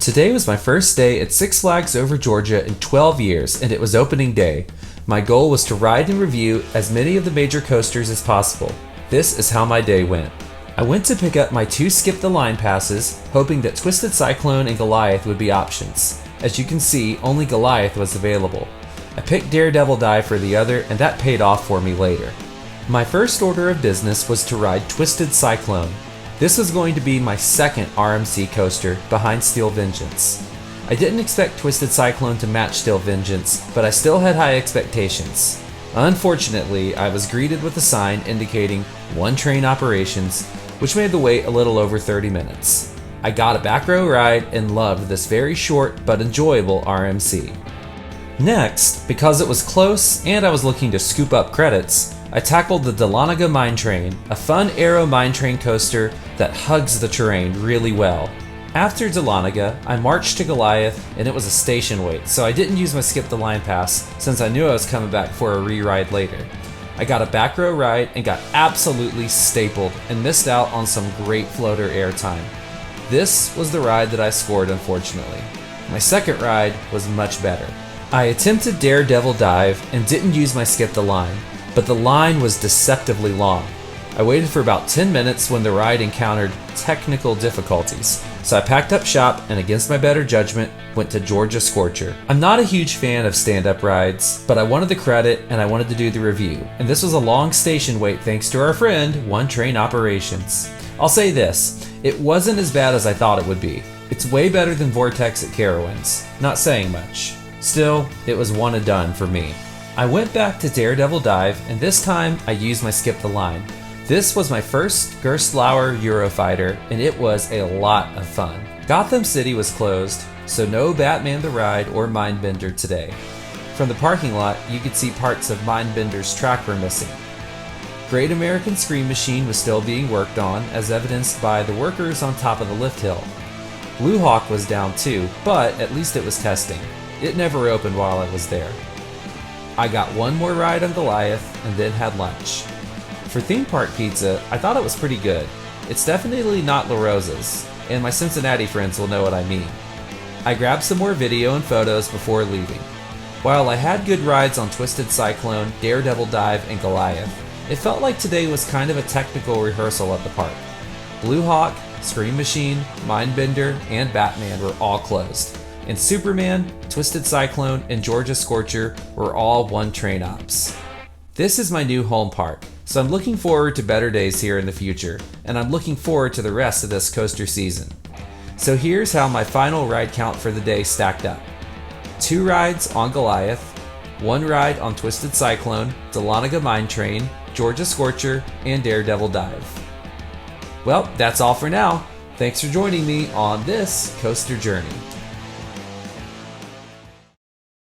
Today was my first day at Six Flags Over Georgia in 12 years, and it was opening day. My goal was to ride and review as many of the major coasters as possible. This is how my day went. I went to pick up my 2 Skip the Line passes, hoping that Twisted Cyclone and Goliath would be options. As you can see, only Goliath was available. I picked Daredevil Dive for the other, and that paid off for me later. My first order of business was to ride Twisted Cyclone. This was going to be my second RMC coaster behind Steel Vengeance. I didn't expect Twisted Cyclone to match Steel Vengeance, but I still had high expectations. Unfortunately, I was greeted with a sign indicating 1 train operations, which made the wait a little over 30 minutes. I got a back row ride and loved this very short but enjoyable RMC. Next, because it was close and I was looking to scoop up credits, I tackled the Dahlonega Mine Train, a fun aero mine train coaster that hugs the terrain really well. After Dahlonega, I marched to Goliath, and it was a station wait, so I didn't use my Skip the Line pass since I knew I was coming back for a re-ride later. I got a back row ride and got absolutely stapled and missed out on some great floater airtime. This was the ride that I scored, unfortunately. My second ride was much better. I attempted Daredevil Dive and didn't use my Skip the Line, but the line was deceptively long. I waited for about 10 minutes when the ride encountered technical difficulties, so I packed up shop and against my better judgment, went to Georgia Scorcher. I'm not a huge fan of stand-up rides, but I wanted the credit and I wanted to do the review, and this was a long station wait thanks to our friend, 1 Train Operations. I'll say this, it wasn't as bad as I thought it would be. It's way better than Vortex at Carowinds, not saying much. Still, it was one and done for me. I went back to Daredevil Dive, and this time I used my Skip the Line. This was my first Gerstlauer Eurofighter, and it was a lot of fun. Gotham City was closed, so no Batman the Ride or Mindbender today. From the parking lot, you could see parts of Mindbender's track were missing. Great American Scream Machine was still being worked on, as evidenced by the workers on top of the lift hill. Blue Hawk was down too, but at least it was testing. It never opened while I was there. I got 1 more ride on Goliath and then had lunch. For theme park pizza, I thought it was pretty good. It's definitely not La Rosa's, and my Cincinnati friends will know what I mean. I grabbed some more video and photos before leaving. While I had good rides on Twisted Cyclone, Daredevil Dive, and Goliath, it felt like today was kind of a technical rehearsal at the park. Blue Hawk, Scream Machine, Mindbender, and Batman were all closed. And Superman, Twisted Cyclone, and Georgia Scorcher were all 1 train ops. This is my new home park, so I'm looking forward to better days here in the future, and I'm looking forward to the rest of this coaster season. So here's how my final ride count for the day stacked up. 2 rides on Goliath, 1 ride on Twisted Cyclone, Dahlonega Mine Train, Georgia Scorcher, and Daredevil Dive. Well, that's all for now. Thanks for joining me on this coaster journey.